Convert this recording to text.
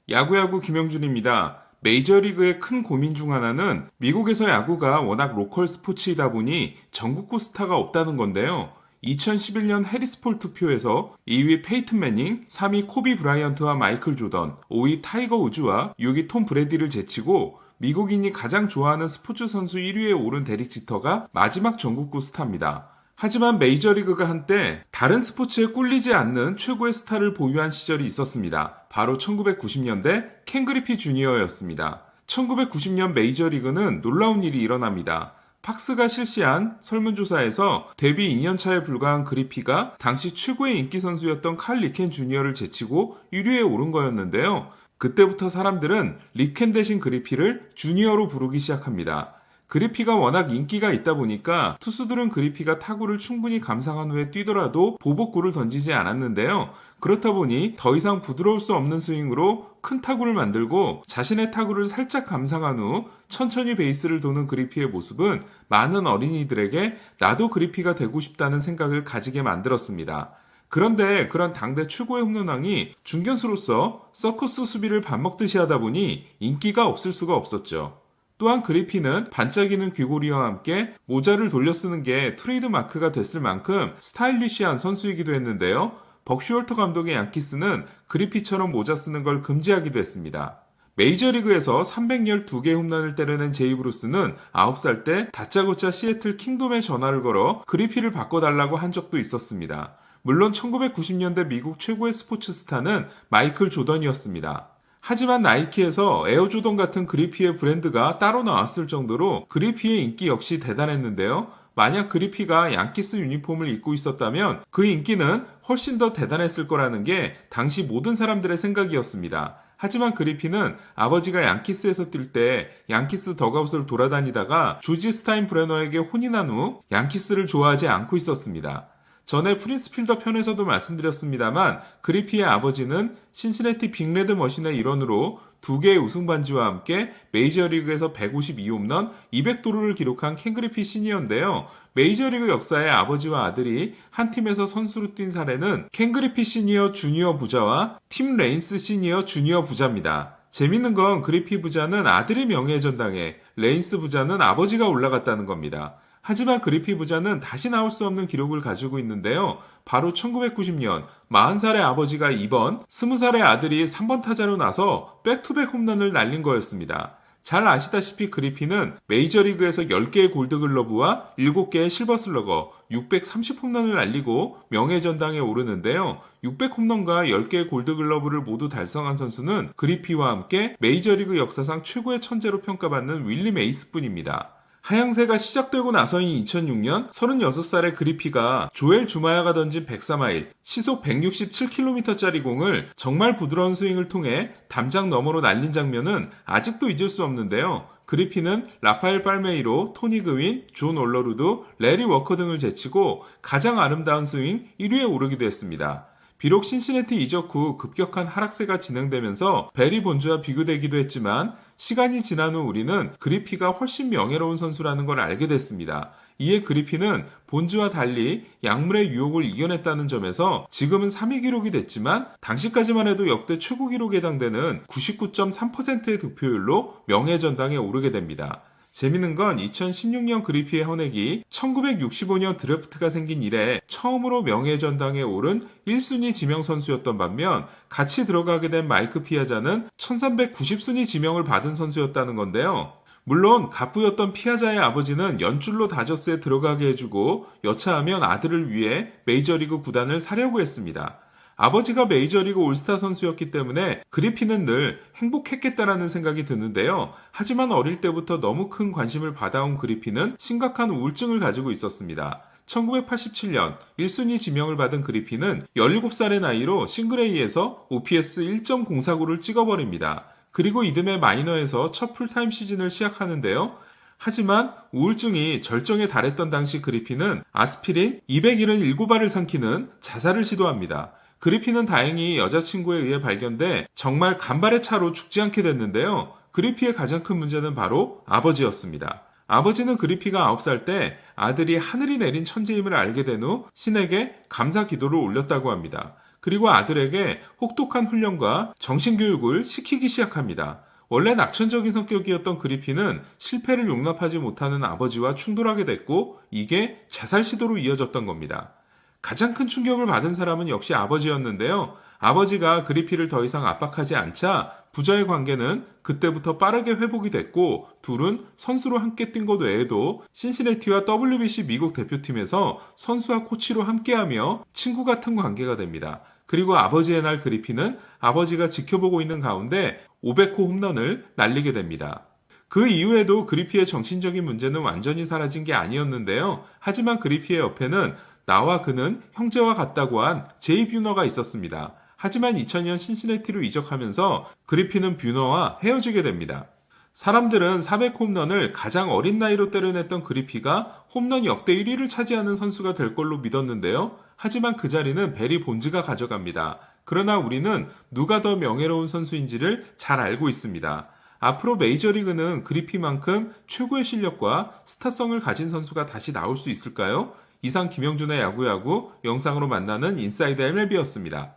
야구야구 김영준입니다. 메이저리그의 큰 고민 중 하나는 미국에서 야구가 워낙 로컬 스포츠이다 보니 전국구 스타가 없다는 건데요. 2011년 해리스폴 투표에서 2위 페이튼 매닝, 3위 코비 브라이언트와 마이클 조던, 5위 타이거 우즈와 6위 톰 브래디를 제치고 미국인이 가장 좋아하는 스포츠 선수 1위에 오른 데릭 지터가 마지막 전국구 스타입니다. 하지만 메이저리그가 한때 다른 스포츠에 꿀리지 않는 최고의 스타를 보유한 시절이 있었습니다. 바로 1990년대 켄 그리피 주니어였습니다. 1990년 메이저리그는 놀라운 일이 일어납니다. 팍스가 실시한 설문조사에서 데뷔 2년차에 불과한 그리피가 당시 최고의 인기 선수였던 칼 리켄 주니어를 제치고 1위에 오른 거였는데요. 그때부터 사람들은 리켄 대신 그리피를 주니어로 부르기 시작합니다. 그리피가 워낙 인기가 있다 보니까 투수들은 그리피가 타구를 충분히 감상한 후에 뛰더라도 보복구를 던지지 않았는데요. 그렇다 보니 더 이상 부드러울 수 없는 스윙으로 큰 타구를 만들고 자신의 타구를 살짝 감상한 후 천천히 베이스를 도는 그리피의 모습은 많은 어린이들에게 나도 그리피가 되고 싶다는 생각을 가지게 만들었습니다. 그런데 그런 당대 최고의 홈런왕이 중견수로서 서커스 수비를 밥 먹듯이 하다 보니 인기가 없을 수가 없었죠. 또한 그리피는 반짝이는 귀고리와 함께 모자를 돌려 쓰는 게 트레이드 마크가 됐을 만큼 스타일리시한 선수이기도 했는데요. 벅 슈얼터 감독의 양키스는 그리피처럼 모자 쓰는 걸 금지하기도 했습니다. 메이저리그에서 312개 홈런을 때려낸 제이 브루스는 9살 때 다짜고짜 시애틀 킹돔에 전화를 걸어 그리피를 바꿔달라고 한 적도 있었습니다. 물론 1990년대 미국 최고의 스포츠 스타는 마이클 조던이었습니다. 하지만 나이키에서 에어조던 같은 그리피의 브랜드가 따로 나왔을 정도로 그리피의 인기 역시 대단했는데요. 만약 그리피가 양키스 유니폼을 입고 있었다면 그 인기는 훨씬 더 대단했을 거라는 게 당시 모든 사람들의 생각이었습니다. 하지만 그리피는 아버지가 양키스에서 뛸 때 양키스 덕아웃을 돌아다니다가 조지 스타인브레너에게 혼이 난 후 양키스를 좋아하지 않고 있었습니다. 전에 프린스 필더 편에서도 말씀드렸습니다만 그리피의 아버지는 신시내티 빅레드 머신의 일원으로 2개의 우승 반지와 함께 메이저리그에서 152홈런, 200도루를 기록한 켄 그리피 시니어인데요. 메이저리그 역사에 아버지와 아들이 한 팀에서 선수로 뛴 사례는 켄 그리피 시니어 주니어 부자와 팀 레인스 시니어 주니어 부자입니다. 재밌는 건 그리피 부자는 아들이 명예의 전당에, 레인스 부자는 아버지가 올라갔다는 겁니다. 하지만 그리피 부자는 다시 나올 수 없는 기록을 가지고 있는데요. 바로 1990년 40살의 아버지가 2번, 20살의 아들이 3번 타자로 나서 백투백 홈런을 날린 거였습니다. 잘 아시다시피 그리피는 메이저리그에서 10개의 골드글러브와 7개의 실버슬러거, 630홈런을 날리고 명예전당에 오르는데요. 600홈런과 10개의 골드글러브를 모두 달성한 선수는 그리피와 함께 메이저리그 역사상 최고의 천재로 평가받는 윌리 메이스뿐입니다. 하향세가 시작되고 나서인 2006년 36살의 그리피가 조엘 주마야가 던진 104마일, 시속 167km짜리 공을 정말 부드러운 스윙을 통해 담장 너머로 날린 장면은 아직도 잊을 수 없는데요. 그리피는 라파엘 팔메이로, 토니 그윈, 존 올러루드, 레리 워커 등을 제치고 가장 아름다운 스윙 1위에 오르기도 했습니다. 비록 신시내티 이적 후 급격한 하락세가 진행되면서 베리 본즈와 비교되기도 했지만 시간이 지난 후 우리는 그리피가 훨씬 명예로운 선수라는 걸 알게 됐습니다. 이에 그리피는 본즈와 달리 약물의 유혹을 이겨냈다는 점에서 지금은 3위 기록이 됐지만 당시까지만 해도 역대 최고 기록에 해당되는 99.3%의 득표율로 명예전당에 오르게 됩니다. 재밌는 건 2016년 그리피의 헌액이 1965년 드래프트가 생긴 이래 처음으로 명예전당에 오른 1순위 지명 선수였던 반면 같이 들어가게 된 마이크 피아자는 1390순위 지명을 받은 선수였다는 건데요. 물론 갑부였던 피아자의 아버지는 연줄로 다저스에 들어가게 해주고 여차하면 아들을 위해 메이저리그 구단을 사려고 했습니다. 아버지가 메이저리그 올스타 선수였기 때문에 그리피는 늘 행복했겠다라는 생각이 드는데요. 하지만 어릴 때부터 너무 큰 관심을 받아온 그리피는 심각한 우울증을 가지고 있었습니다. 1987년 1순위 지명을 받은 그리피는 17살의 나이로 싱글A에서 OPS 1.049를 찍어버립니다. 그리고 이듬해 마이너에서 첫 풀타임 시즌을 시작하는데요. 하지만 우울증이 절정에 달했던 당시 그리피는 아스피린 277알을 삼키는 자살을 시도합니다. 그리피는 다행히 여자친구에 의해 발견돼 정말 간발의 차로 죽지 않게 됐는데요. 그리피의 가장 큰 문제는 바로 아버지였습니다. 아버지는 그리피가 9살 때 아들이 하늘이 내린 천재임을 알게 된 후 신에게 감사 기도를 올렸다고 합니다. 그리고 아들에게 혹독한 훈련과 정신교육을 시키기 시작합니다. 원래 낙천적인 성격이었던 그리피는 실패를 용납하지 못하는 아버지와 충돌하게 됐고 이게 자살 시도로 이어졌던 겁니다. 가장 큰 충격을 받은 사람은 역시 아버지였는데요. 아버지가 그리피를 더 이상 압박하지 않자 부자의 관계는 그때부터 빠르게 회복이 됐고 둘은 선수로 함께 뛴 것 외에도 신시내티와 WBC 미국 대표팀에서 선수와 코치로 함께하며 친구 같은 관계가 됩니다. 그리고 아버지의 날 그리피는 아버지가 지켜보고 있는 가운데 500호 홈런을 날리게 됩니다. 그 이후에도 그리피의 정신적인 문제는 완전히 사라진 게 아니었는데요. 하지만 그리피의 옆에는 나와 그는 형제와 같다고 한 제이 뷰너가 있었습니다. 하지만 2000년 신시내티로 이적하면서 그리피는 뷰너와 헤어지게 됩니다. 사람들은 400홈런을 가장 어린 나이로 때려냈던 그리피가 홈런 역대 1위를 차지하는 선수가 될 걸로 믿었는데요. 하지만 그 자리는 베리 본즈가 가져갑니다. 그러나 우리는 누가 더 명예로운 선수인지를 잘 알고 있습니다. 앞으로 메이저리그는 그리피만큼 최고의 실력과 스타성을 가진 선수가 다시 나올 수 있을까요? 이상 김영준의 야구야구 영상으로 만나는 인사이드 MLB였습니다.